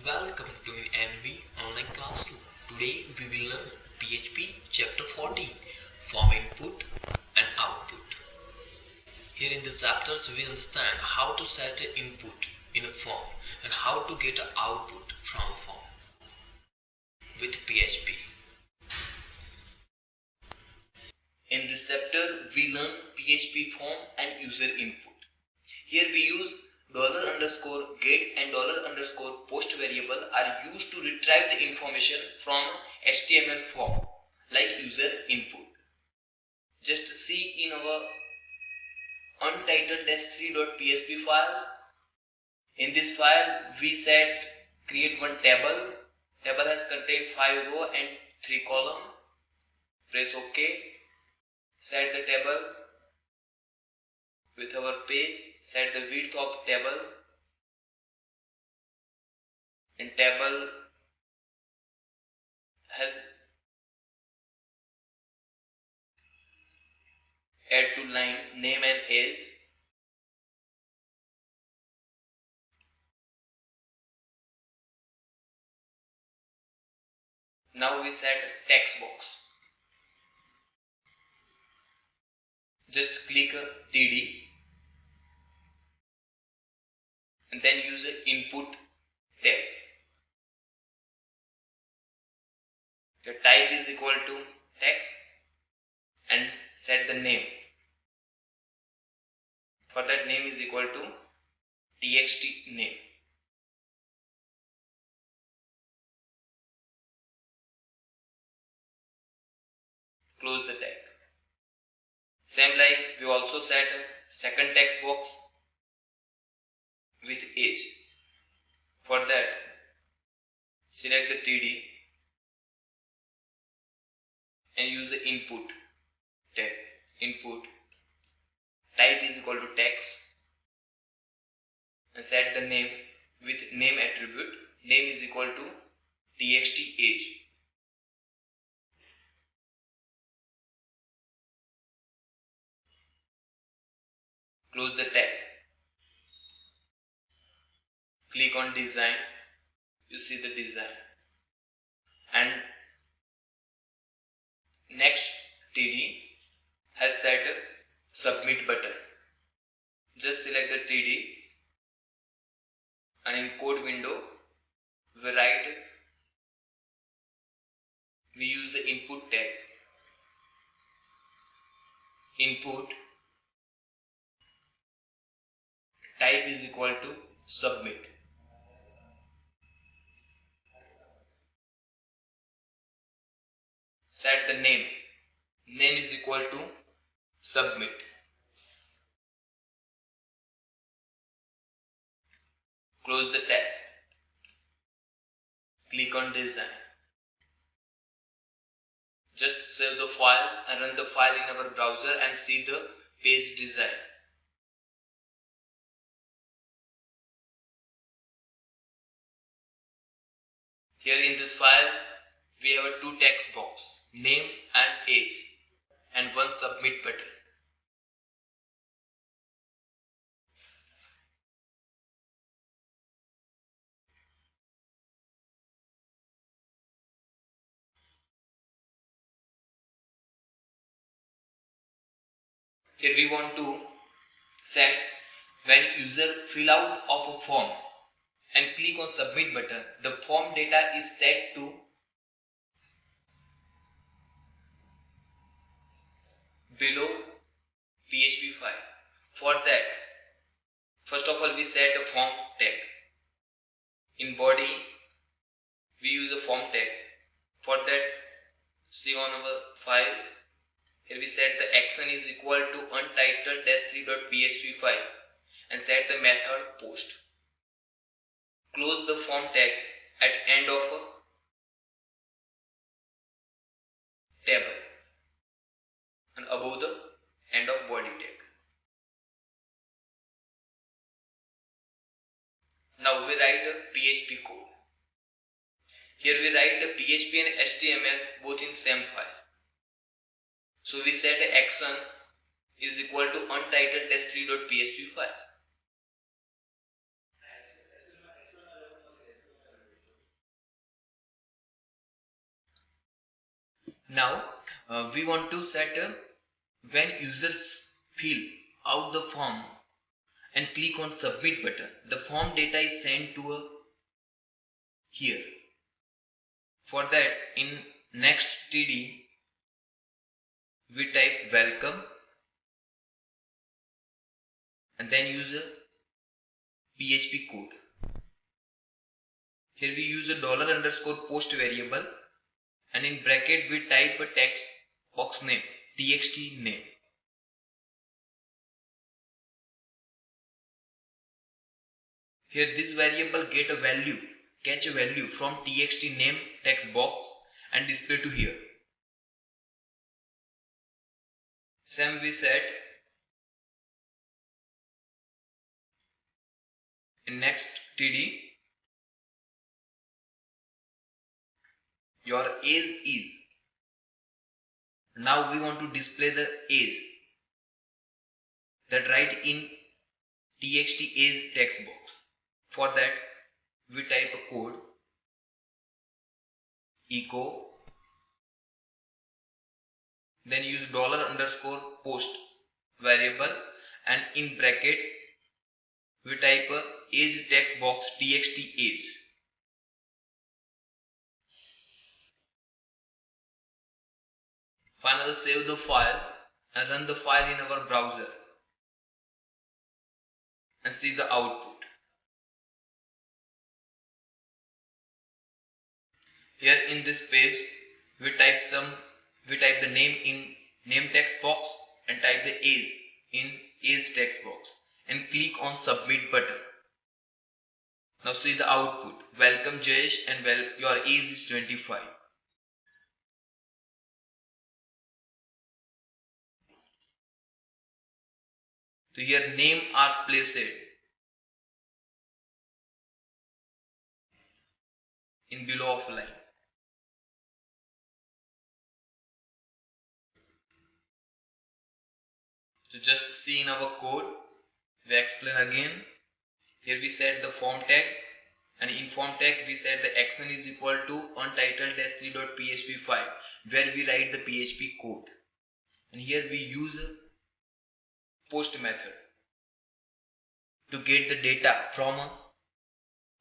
Welcome to the NV online classroom. Today we will learn PHP chapter 14, form input and output. Here in the chapters we understand how to set an input in a form and how to get an output from a form with PHP. In this chapter we learn PHP form and user input. Here we use $_get and $_post variable are used to retrieve the information from HTML form like user input. Just see in our untitled-3.php file. In this file we set create one table. Table has contained 5 rows and 3 columns. Press OK. Set the table with our page. Set the width of table. In table has add to line name and age. Now we set text box. Just click TD and then use the input tab. The type is equal to text and set the name. For that name is equal to txt name. Close the tag. Same like we also set a second text box with age. For that select the TD and use the input tab. Input type is equal to text and set the name with name attribute. Name is equal to txt age. Close the tag. Click on design. You see the design. And next TD has set a submit button. Just select the TD and in code window we use the input tag. Input type is equal to submit. Set the name. Name is equal to submit. Close the tab. Click on design. Just save the file and run the file in our browser and see the page design. Here in this file we have a 2 text box, name and age, and 1 submit button. Here we want to set when user fill out of a form and click on submit button, the form data is set to below PHP file. For that, first of all we set a form tag. In body we use a form tag. For that, see on our file, here we set the action is equal to untitled-3.php file and set the method post. Close the form tag at end of a table and above the end of body tag. Now we write a PHP code. Here we write the PHP and HTML both in same file. So we set action is equal to untitled-3.php file. Now we want to set when user fill out the form and click on submit button, the form data is sent to here. For that, in next TD we type welcome and then use a PHP code. Here we use a $_post variable and in bracket we type a text box name, txt name. Here this variable catch a value from txt name text box and display to here. Same we set in next TD. Your age is. Now we want to display the age. That write in txt age text box. For that we type a code echo, then use $_post variable and in bracket we type a age text box txt age. Finally save the file and run the file in our browser and see the output. Here in this page we type the name in name text box and type the age in age text box and click on submit button. Now see the output. Welcome Jayesh and your age is 25. So here name are placed in below of line. So just see in our code, we explain again. Here we set the form tag and in form tag we set the action is equal to untitled-3.php file where we write the PHP code. And here we use a post method to get the data from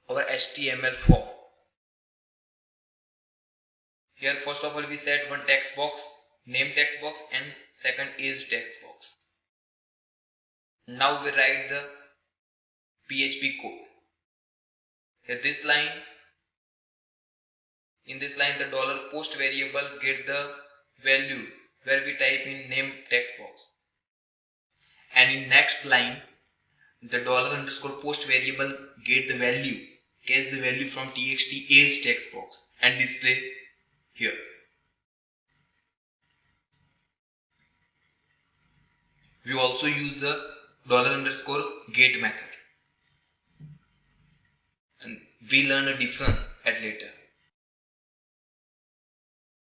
our HTML form. Here first of all we set one text box, name text box and second age text box. Now we write the PHP code. Here this line, in this line the $post variable get the value where we type in name text box. And in next line the $post variable get the value, catch the value from txt age text box and display here. We also use the $get method and we learn a difference at later.